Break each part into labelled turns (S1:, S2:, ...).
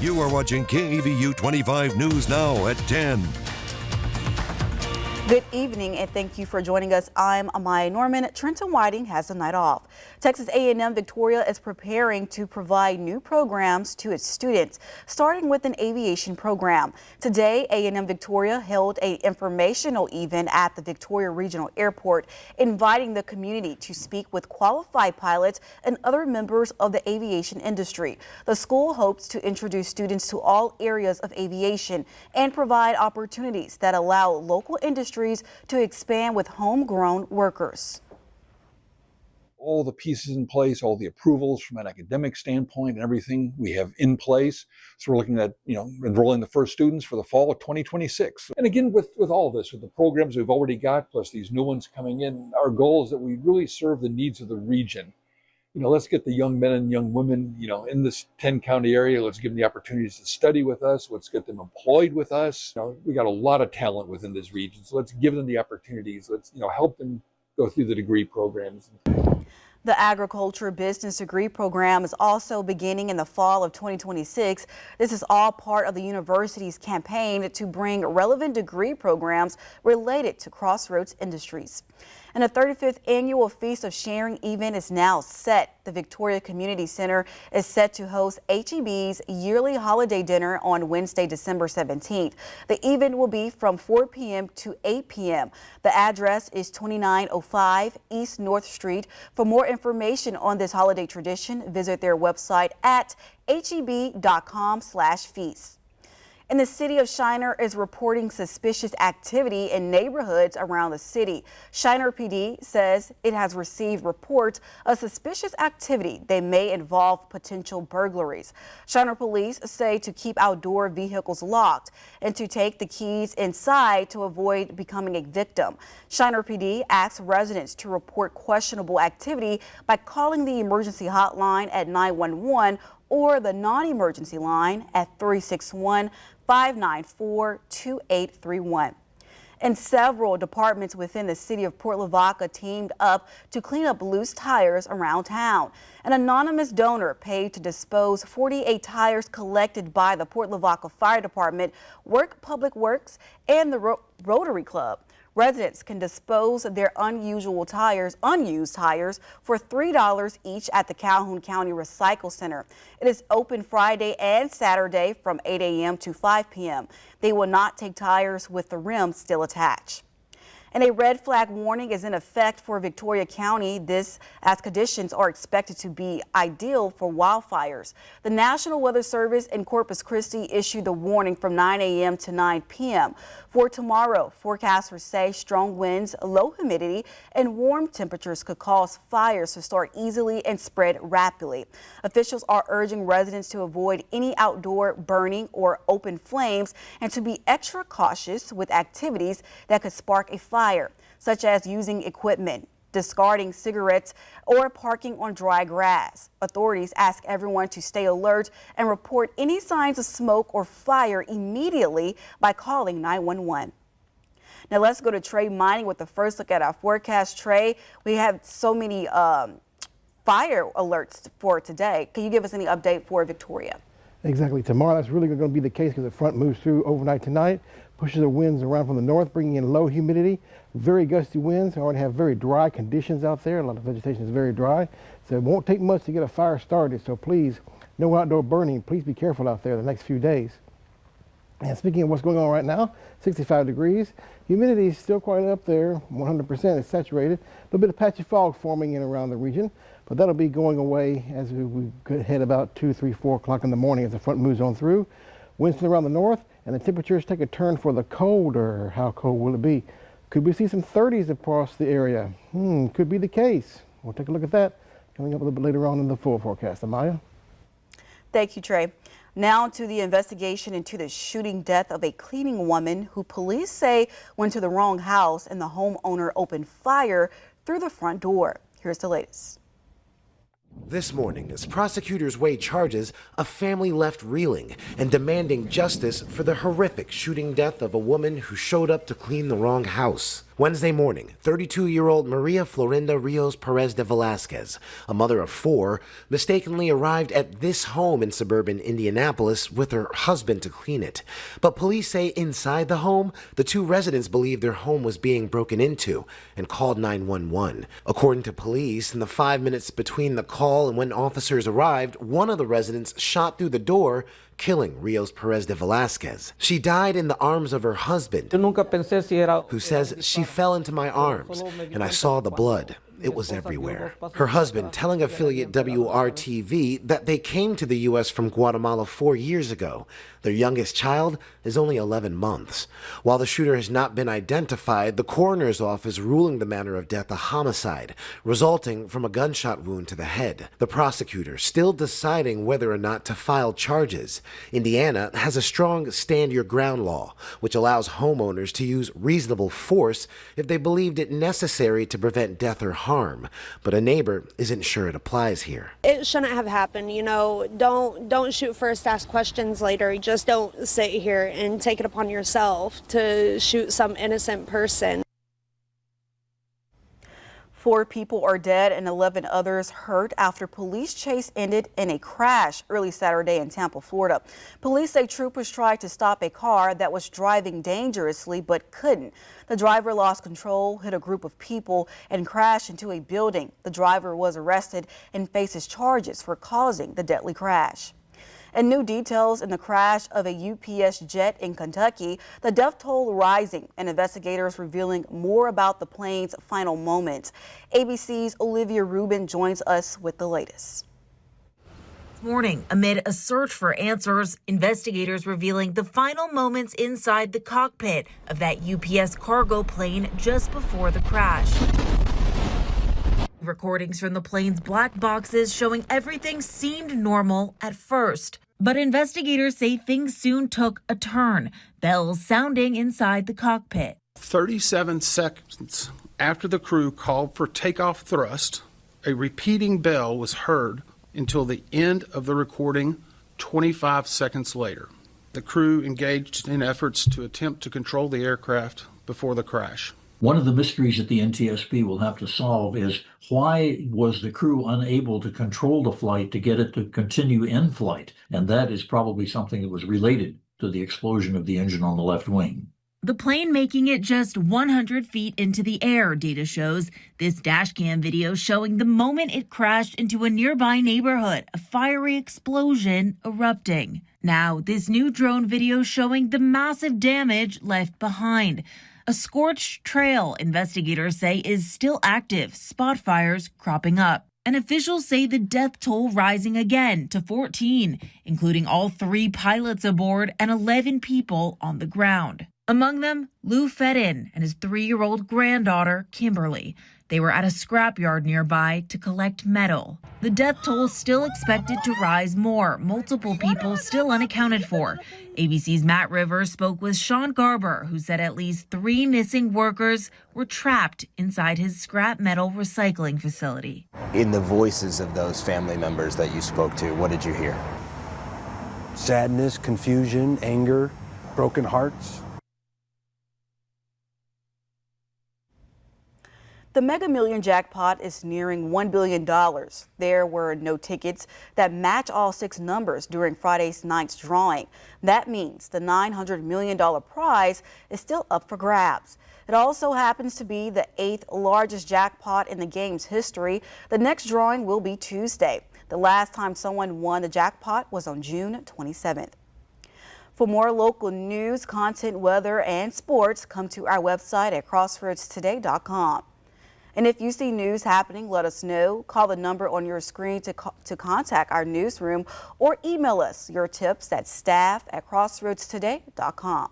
S1: You are watching KEVU 25 News Now at 10.
S2: Good evening and thank you for joining us. I'm Amaya Norman. Trenton Whiting has the night off. Texas A&M Victoria is preparing to provide new programs to its students, starting with an aviation program. Today, A&M Victoria held an informational event at the Victoria Regional Airport, inviting the community to speak with qualified pilots and other members of the aviation industry. The school hopes to introduce students to all areas of aviation and provide opportunities that allow local industries to expand with homegrown workers.
S3: All the pieces in place, all the approvals from an academic standpoint and everything we have in place. So we're looking at, enrolling the first students for the fall of 2026. And again, with all this, with the programs we've already got, plus these new ones coming in, our goal is that we really serve the needs of the region. Let's get the young men and young women, in this 10-county area. Let's give them the opportunities to study with us. Let's get them employed with us. We got a lot of talent within this region, so let's give them the opportunities. Let's, help them go through the degree programs.
S2: The agriculture business degree program is also beginning in the fall of 2026. This is all part of the university's campaign to bring relevant degree programs related to Crossroads Industries. And the 35th annual Feast of Sharing event is now set. The Victoria Community Center is set to host HEB's yearly holiday dinner on Wednesday, December 17th. The event will be from 4 p.m. to 8 p.m. The address is 2905 East North Street. For more information on this holiday tradition, visit their website at heb.com/feast. And the city of Shiner is reporting suspicious activity in neighborhoods around the city. Shiner PD says it has received reports of suspicious activity that may involve potential burglaries. Shiner police say to keep outdoor vehicles locked and to take the keys inside to avoid becoming a victim. Shiner PD asks residents to report questionable activity by calling the emergency hotline at 911 or the non-emergency line at 361-594-2831. And several departments within the city of Port Lavaca teamed up to clean up loose tires around town. An anonymous donor paid to dispose 48 tires collected by the Port Lavaca Fire Department, Public Works, and the Rotary Club. Residents can dispose of their unused tires for $3 each at the Calhoun County Recycle Center. It is open Friday and Saturday from 8 a.m. to 5 p.m. They will not take tires with the rim still attached. And a red flag warning is in effect for Victoria County, this as conditions are expected to be ideal for wildfires. The National Weather Service in Corpus Christi issued the warning from 9 a.m. to 9 p.m. For tomorrow, forecasters say strong winds, low humidity, and warm temperatures could cause fires to start easily and spread rapidly. Officials are urging residents to avoid any outdoor burning or open flames and to be extra cautious with activities that could spark a fire, such as using equipment, discarding cigarettes, or parking on dry grass. Authorities ask everyone to stay alert and report any signs of smoke or fire immediately by calling 911. Now let's go to Trey Mining with the first look at our forecast. Trey, we have so many fire alerts for today. Can you give us any update for Victoria?
S4: Exactly. Tomorrow, that's really going to be the case because the front moves through overnight tonight, pushes the winds around from the north, bringing in low humidity, very gusty winds. We already have very dry conditions out there. A lot of vegetation is very dry, so it won't take much to get a fire started. So please, no outdoor burning. Please be careful out there the next few days. And speaking of what's going on right now, 65 degrees. Humidity is still quite up there, 100%. It's saturated. A little bit of patchy fog forming in around the region, but that'll be going away as we head about 2, 3, 4 o'clock in the morning as the front moves on through. Winds around the north, and the temperatures take a turn for the colder. How cold will it be? Could we see some 30s across the area? Could be the case. We'll take a look at that coming up a little bit later on in the full forecast. Amaya?
S2: Thank you, Trey. Now to the investigation into the shooting death of a cleaning woman who police say went to the wrong house and the homeowner opened fire through the front door. Here's the latest.
S5: This morning, as prosecutors weigh charges, a family left reeling and demanding justice for the horrific shooting death of a woman who showed up to clean the wrong house. Wednesday morning, 32-year-old Maria Florinda Rios Perez de Velasquez, a mother of 4, mistakenly arrived at this home in suburban Indianapolis with her husband to clean it. But police say inside the home, the 2 residents believed their home was being broken into and called 911. According to police, in the 5 minutes between the call and when officers arrived, one of the residents shot through the door, killing Rios Perez de Velasquez. She died in the arms of her husband, who says, "She fell into my arms, and I saw the blood. It was everywhere." Her husband telling affiliate WRTV that they came to the U.S. from Guatemala 4 years ago. Their youngest child is only 11 months. While the shooter has not been identified, the coroner's office ruling the manner of death a homicide, resulting from a gunshot wound to the head. The prosecutor still deciding whether or not to file charges. Indiana has a strong stand your ground law, which allows homeowners to use reasonable force if they believed it necessary to prevent death or harm. But a neighbor isn't sure it applies here.
S6: It shouldn't have happened, you know. Don't shoot first, ask questions later. Just don't sit here and take it upon yourself to shoot some innocent person.
S2: 4 people are dead and 11 others hurt after police chase ended in a crash early Saturday in Tampa, Florida. Police say troopers tried to stop a car that was driving dangerously but couldn't. The driver lost control, hit a group of people, and crashed into a building. The driver was arrested and faces charges for causing the deadly crash. And new details in the crash of a UPS jet in Kentucky, the death toll rising and investigators revealing more about the plane's final moments. ABC's Olivia Rubin joins us with the latest.
S7: This morning, amid a search for answers, investigators revealing the final moments inside the cockpit of that UPS cargo plane just before the crash. Recordings from the plane's black boxes showing everything seemed normal at first. But investigators say things soon took a turn, bells sounding inside the cockpit.
S8: 37 seconds after the crew called for takeoff thrust, a repeating bell was heard until the end of the recording 25 seconds later. The crew engaged in efforts to attempt to control the aircraft before the crash.
S9: One of the mysteries that the NTSB will have to solve is why was the crew unable to control the flight to get it to continue in flight? And that is probably something that was related to the explosion of the engine on the left wing.
S7: The plane making it just 100 feet into the air, data shows. This dashcam video showing the moment it crashed into a nearby neighborhood, a fiery explosion erupting. Now, this new drone video showing the massive damage left behind. A scorched trail, investigators say, is still active, spot fires cropping up. And officials say the death toll rising again to 14, including all 3 pilots aboard and 11 people on the ground. Among them, Lou Fedin and his 3-year-old granddaughter, Kimberly. They were at a scrapyard nearby to collect metal. The death toll still expected to rise more, multiple people still unaccounted for. ABC's Matt Rivers spoke with Sean Garber, who said at least 3 missing workers were trapped inside his scrap metal recycling facility.
S10: In the voices of those family members that you spoke to, what did you hear?
S11: Sadness, confusion, anger, broken hearts.
S2: The Mega Million jackpot is nearing $1 billion. There were no tickets that match all 6 numbers during Friday night's drawing. That means the $900 million prize is still up for grabs. It also happens to be the 8th largest jackpot in the game's history. The next drawing will be Tuesday. The last time someone won the jackpot was on June 27th. For more local news, content, weather, and sports, come to our website at crossroadstoday.com. And if you see news happening, let us know. Call the number on your screen to contact our newsroom or email us your tips at staff@crossroadstoday.com.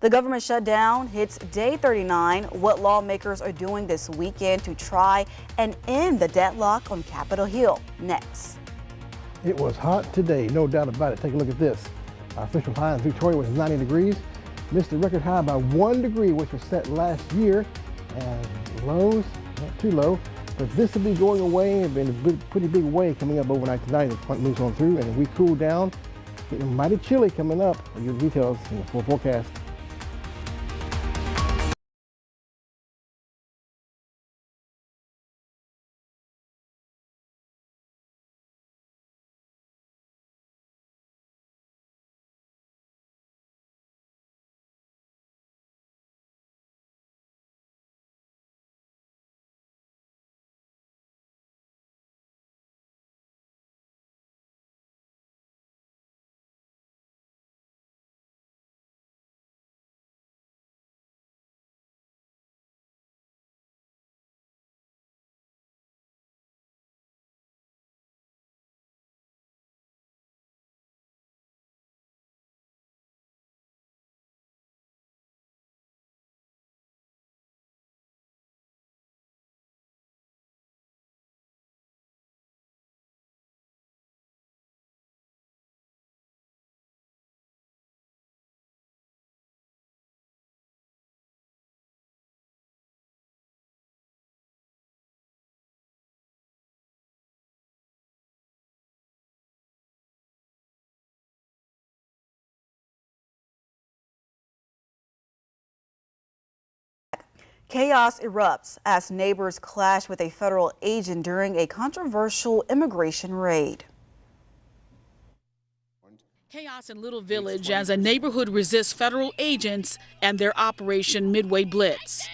S2: The government shutdown hits day 39. What lawmakers are doing this weekend to try and end the deadlock on Capitol Hill. Next.
S4: It was hot today, no doubt about it. Take a look at this. Our official high in Victoria was 90 degrees. Missed the record high by 1 degree, which was set last year. And lows, not too low, but this will be going away in a pretty big way coming up overnight tonight as front moves on through, and we cool down. Getting mighty chilly coming up. I'll give you details in the full forecast.
S2: Chaos erupts as neighbors clash with a federal agent during a controversial immigration raid.
S12: Chaos in Little Village as a neighborhood resists federal agents and their Operation Midway Blitz.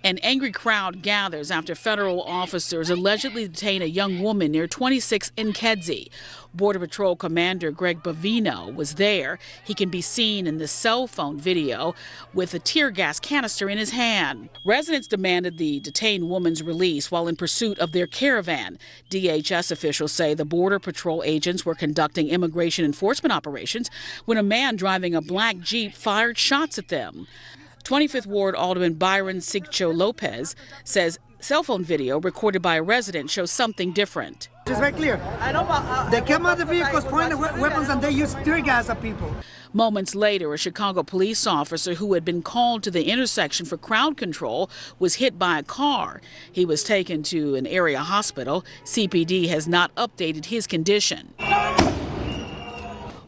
S12: An angry crowd gathers after federal officers allegedly detain a young woman near 26 in Kedzie. Border Patrol Commander Greg Bavino was there. He can be seen in the cell phone video with a tear gas canister in his hand. Residents demanded the detained woman's release while in pursuit of their caravan. DHS officials say the Border Patrol agents were conducting immigration enforcement operations when a man driving a black Jeep fired shots at them. 25th Ward Alderman Byron Sigcho Lopez says cell phone video recorded by a resident shows something different.
S13: It's very clear. They came out of the vehicles, pointed weapons, and they used tear gas at people.
S12: Moments later, a Chicago police officer who had been called to the intersection for crowd control was hit by a car. He was taken to an area hospital. CPD has not updated his condition.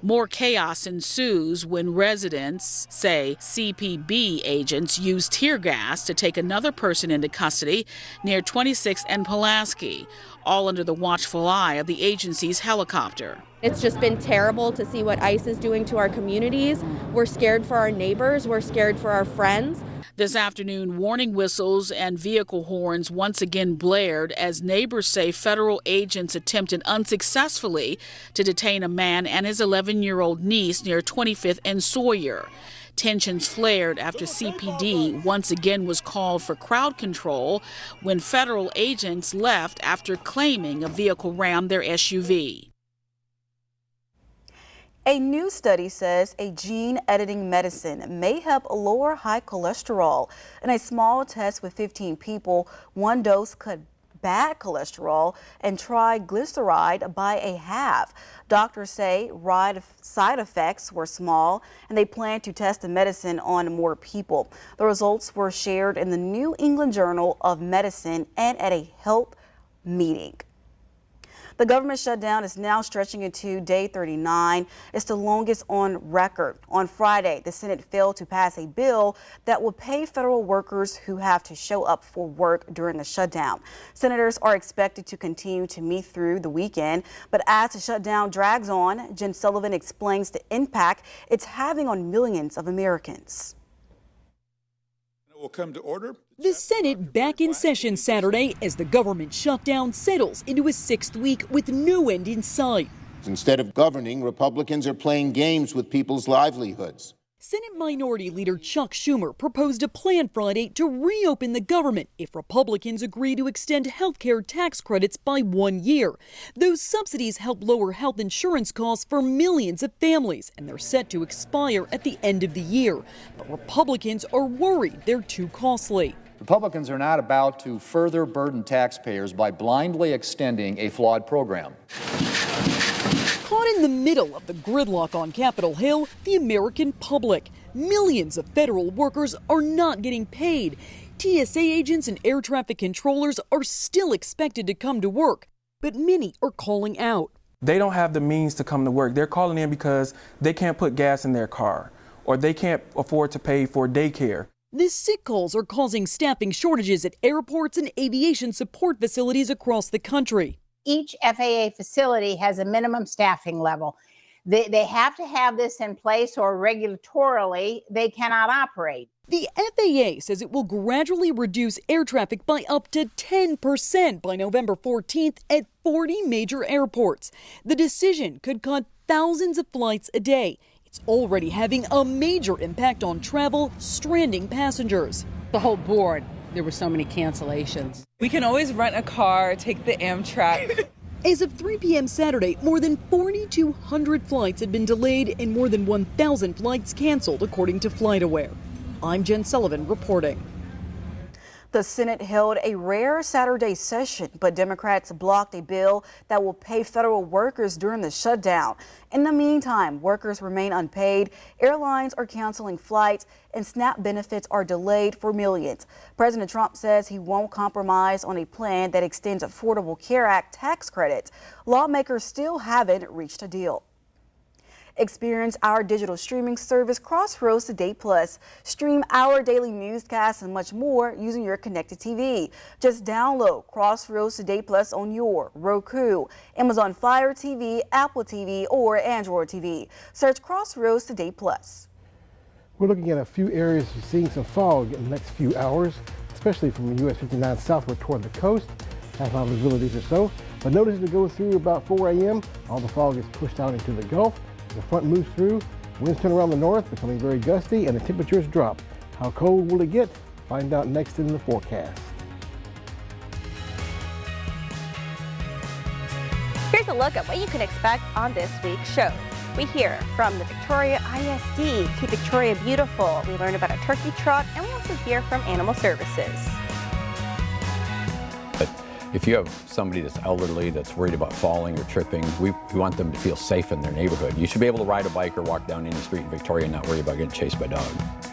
S12: More chaos ensues when residents say CPB agents used tear gas to take another person into custody near 26th and Pulaski, all under the watchful eye of the agency's helicopter.
S14: It's just been terrible to see what ICE is doing to our communities. We're scared for our neighbors. We're scared for our friends.
S12: This afternoon, warning whistles and vehicle horns once again blared as neighbors say federal agents attempted unsuccessfully to detain a man and his 11-year-old niece near 25th and Sawyer. Tensions flared after CPD once again was called for crowd control when federal agents left after claiming a vehicle rammed their SUV.
S2: A new study says a gene editing medicine may help lower high cholesterol. In a small test with 15 people, one dose cut bad cholesterol and triglyceride by a half. Doctors say side effects were small and they plan to test the medicine on more people. The results were shared in the New England Journal of Medicine and at a health meeting. The government shutdown is now stretching into day 39. It's the longest on record. On Friday, the Senate failed to pass a bill that will pay federal workers who have to show up for work during the shutdown. Senators are expected to continue to meet through the weekend, but as the shutdown drags on, Jen Sullivan explains the impact it's having on millions of Americans.
S15: Will come to order.
S16: The Senate back in session Saturday as the government shutdown settles into a sixth week with no end in sight.
S17: Instead of governing, Republicans are playing games with people's livelihoods.
S16: Senate Minority Leader Chuck Schumer proposed a plan Friday to reopen the government if Republicans agree to extend health care tax credits by 1 year. Those subsidies help lower health insurance costs for millions of families, and they're set to expire at the end of the year. But Republicans are worried they're too costly.
S18: Republicans are not about to further burden taxpayers by blindly extending a flawed program.
S16: Caught in the middle of the gridlock on Capitol Hill, the American public. Millions of federal workers are not getting paid. TSA agents and air traffic controllers are still expected to come to work, but many are calling out.
S19: They don't have the means to come to work. They're calling in because they can't put gas in their car or they can't afford to pay for daycare.
S16: The sick calls are causing staffing shortages at airports and aviation support facilities across the country.
S20: Each FAA facility has a minimum staffing level. They have to have this in place or regulatorily they cannot operate.
S16: The FAA says it will gradually reduce air traffic by up to 10% by November 14th at 40 major airports. The decision could cut thousands of flights a day. It's already having a major impact on travel, stranding passengers.
S21: The whole board. There were so many cancellations.
S22: We can always rent a car, take the Amtrak.
S16: As of 3 p.m. Saturday, more than 4,200 flights had been delayed and more than 1,000 flights canceled, according to FlightAware. I'm Jen Sullivan reporting.
S2: The Senate held a rare Saturday session, but Democrats blocked a bill that will pay federal workers during the shutdown. In the meantime, workers remain unpaid, airlines are canceling flights, and SNAP benefits are delayed for millions. President Trump says he won't compromise on a plan that extends Affordable Care Act tax credits. Lawmakers still haven't reached a deal. Experience our digital streaming service Crossroads Today Plus. Stream our daily newscasts and much more using your connected TV. Just download Crossroads Today Plus on your Roku, Amazon Fire TV, Apple TV, or Android TV. Search Crossroads Today Plus.
S4: We're looking at a few areas of seeing some fog in the next few hours, especially from US 59 southward toward the coast. Half-hour visibilities or so. But notice as we go through about 4 a.m., all the fog is pushed out into the Gulf. The front moves through, winds turn around the north, becoming very gusty, and the temperatures drop. How cold will it get? Find out next in the forecast.
S1: Here's a look at what you can expect on this week's show. We hear from the Victoria ISD, Keep Victoria Beautiful. We learn about a turkey trot, and we also hear from Animal Services.
S3: If you have somebody that's elderly, that's worried about falling or tripping, we want them to feel safe in their neighborhood. You should be able to ride a bike or walk down any street in Victoria and not worry about getting chased by dogs.